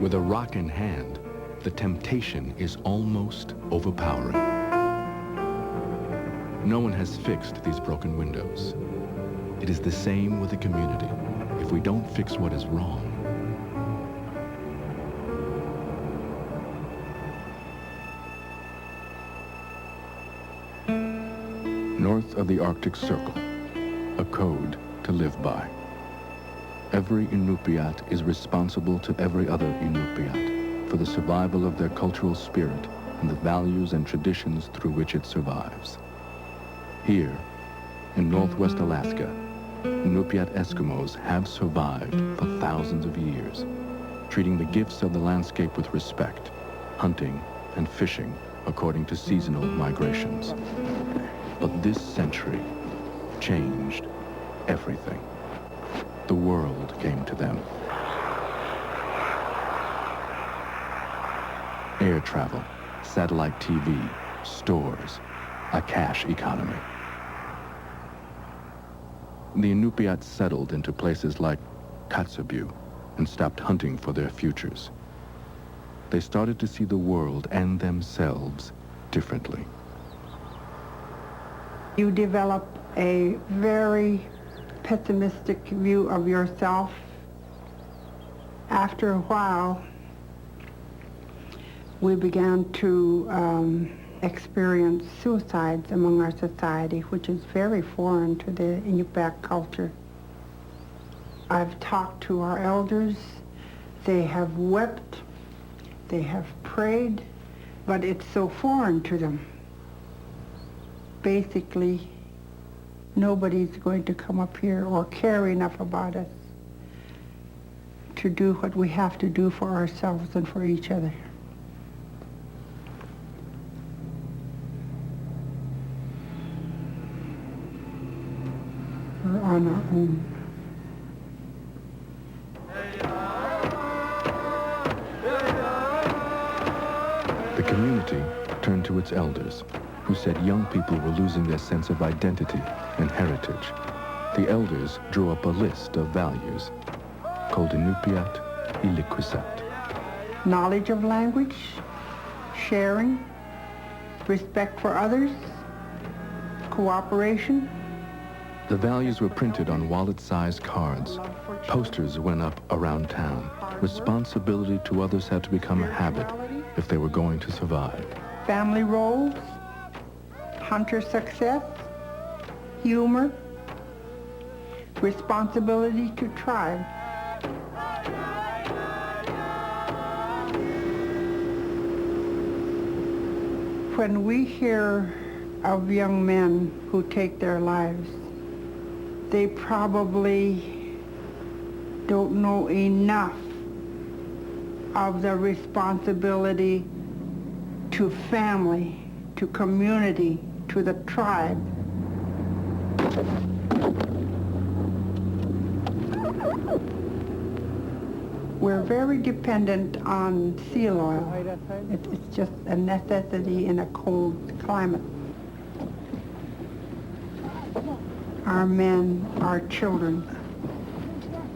With a rock in hand, the temptation is almost overpowering. No one has fixed these broken windows. It is the same with the community. If we don't fix what is wrong, north of the Arctic Circle, a code to live by. Every Inupiat is responsible to every other Inupiat for the survival of their cultural spirit and the values and traditions through which it survives. Here, in Northwest Alaska, Inupiat Eskimos have survived for thousands of years, treating the gifts of the landscape with respect, hunting and fishing according to seasonal migrations. But this century changed everything. The world came to them. Air travel, satellite TV, stores, a cash economy. The Inupiat settled into places like Kotzebue and stopped hunting for their futures. They started to see the world and themselves differently. You develop a very pessimistic view of yourself. After a while, we began to experience suicides among our society, which is very foreign to the Inupiat culture. I've talked to our elders. They have wept, they have prayed, but it's so foreign to them. Basically, nobody's going to come up here or care enough about us to do what we have to do for ourselves and for each other. We're on our own. The community turned to its elders, who said young people were losing their sense of identity and heritage. The elders drew up a list of values called Inupiat Ilikwisat. Knowledge of language, sharing, respect for others, cooperation. The values were printed on wallet-sized cards. Posters went up around town. Responsibility to others had to become a habit if they were going to survive. Family roles, hunter success, humor, responsibility to tribe. When we hear of young men who take their lives, they probably don't know enough of the responsibility to family, to community, to the tribe. We're very dependent on seal oil. It's just a necessity in a cold climate. Our men, our children,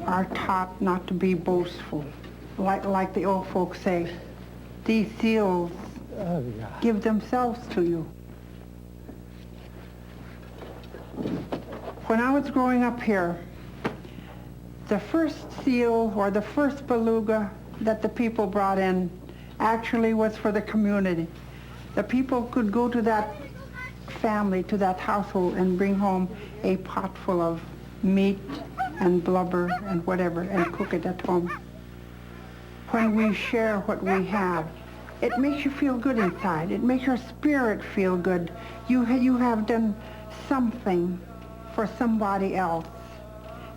are taught not to be boastful. Like the old folks say, these seals give themselves to you. When I was growing up here, the first seal or the first beluga that the people brought in actually was for the community. The people could go to that family, to that household, and bring home a pot full of meat and blubber and whatever and cook it at home. When we share what we have, it makes you feel good inside. It makes your spirit feel good. You have done something for somebody else.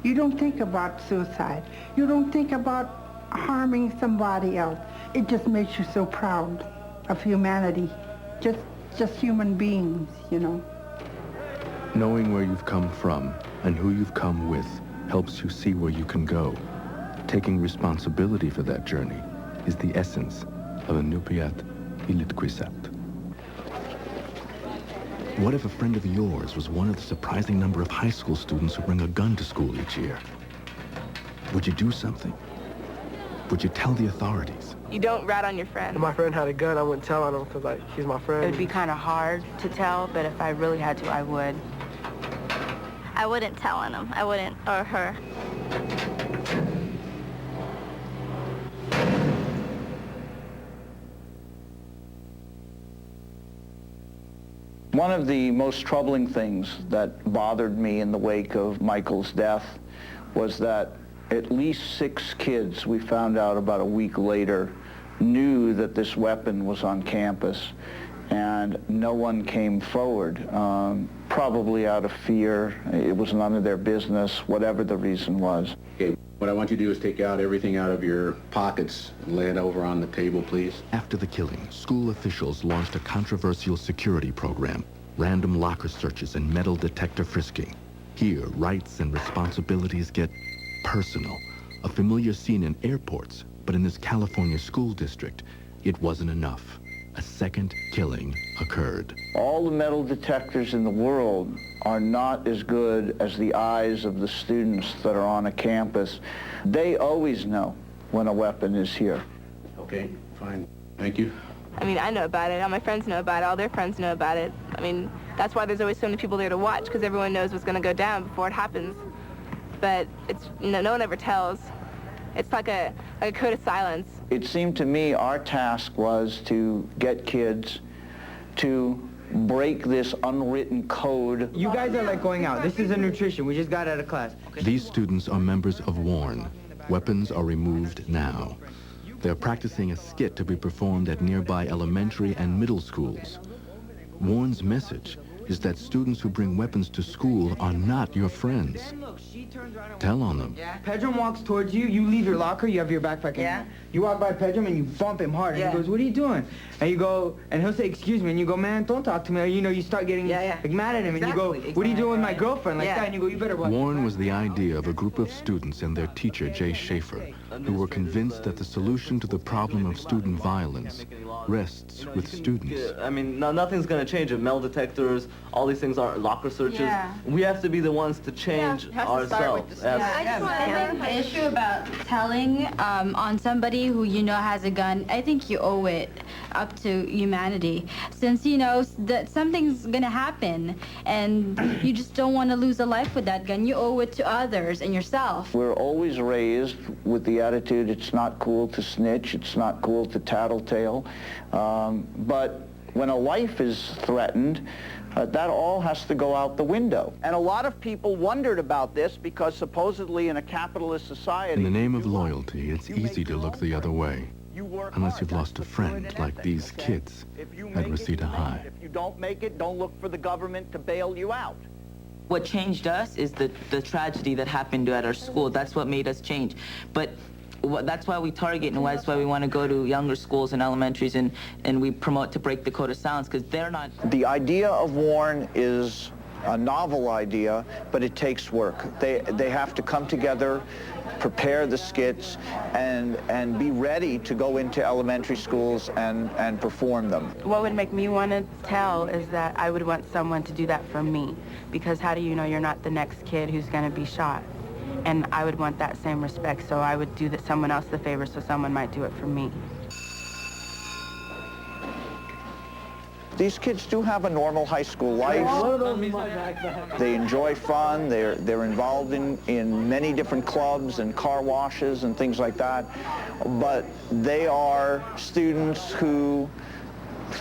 You don't think about suicide. You don't think about harming somebody else. It just makes you so proud of humanity. Just human beings, you know. Knowing where you've come from and who you've come with helps you see where you can go. Taking responsibility for that journey is the essence of Inupiat Ilikwisat. What if a friend of yours was one of the surprising number of high school students who bring a gun to school each year? Would you do something? would you tell the authorities? You don't rat on your friend. If my friend had a gun, I wouldn't tell on him because, like, he's my friend. It would be kind of hard to tell, but if I really had to, I would. I wouldn't tell on him. I wouldn't, or her. One of the most troubling things that bothered me in the wake of Michael's death was that at least 6 kids, we found out about a week later, knew that this weapon was on campus, and no one came forward, probably out of fear. It was none of their business, whatever the reason was. Okay, what I want you to do is take out everything out of your pockets and lay it over on the table, please. After the killing, school officials launched a controversial security program, random locker searches and metal detector frisking. Here, rights and responsibilities get personal, a familiar scene in airports, but in this California school district, it wasn't enough. A second killing occurred. All the metal detectors in the world are not as good as the eyes of the students that are on a campus. They always know when a weapon is here. Okay, fine. Thank you. I mean, I know about it. All my friends know about it. All their friends know about it. I mean, that's why there's always so many people there to watch, because everyone knows what's going to go down before it happens. But it's, no one ever tells. It's like a code of silence. It seemed to me our task was to get kids to break this unwritten code. You guys are like going out. This is a nutrition. We just got out of class. These students are members of WARN. Weapons are removed now. They're practicing a skit to be performed at nearby elementary and middle schools. WARN's message is that students who bring weapons to school are not your friends. Tell on them. Pedram walks towards you, you leave your locker, you have your backpack in there. You walk by Pedram and you bump him hard, and he goes, "What are you doing?" And you go, and he'll say, "Excuse me," and you go, "Man, don't talk to me." Or, you know, you start getting like, mad at him, and you go, "What are you doing with my girlfriend?" Like that, and you go, "You better watch." WARN was the idea of a group of students and their teacher, Jay Schaefer, who were convinced that the solution to the problem of student violence rests with students. I mean, nothing's going to change. Metal detectors, all these things are locker searches. We have to be the ones to change ourselves. I just want to make the issue about telling on somebody who you know has a gun. I think you owe it up to humanity, since you know that something's gonna happen, and you just don't want to lose a life with that gun. You owe it to others and yourself. We're always raised with the attitude it's not cool to snitch, it's not cool to tattletale, but when a life is threatened, that all has to go out the window. And a lot of people wondered about this because supposedly in a capitalist society... In the name of loyalty, it's easy to look the other way, unless you've lost a friend like these kids at Reseda High. If you don't make it, don't look for the government to bail you out. What changed us is the tragedy that happened at our school. That's what made us change. But that's why we target, and that's why we want to go to younger schools and elementaries, and we promote to break the code of silence, because they're not... The idea of WARN is a novel idea, but it takes work. They have to come together, prepare the skits, and be ready to go into elementary schools and perform them. What would make me want to tell is that I would want someone to do that for me, because how do you know you're not the next kid who's going to be shot? And I would want that same respect, so I would do someone else the favor, so someone might do it for me. These kids do have a normal high school life. They enjoy fun. They're involved in many different clubs and car washes and things like that. But they are students who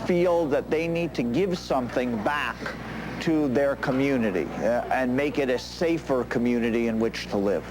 feel that they need to give something back to their community and make it a safer community in which to live.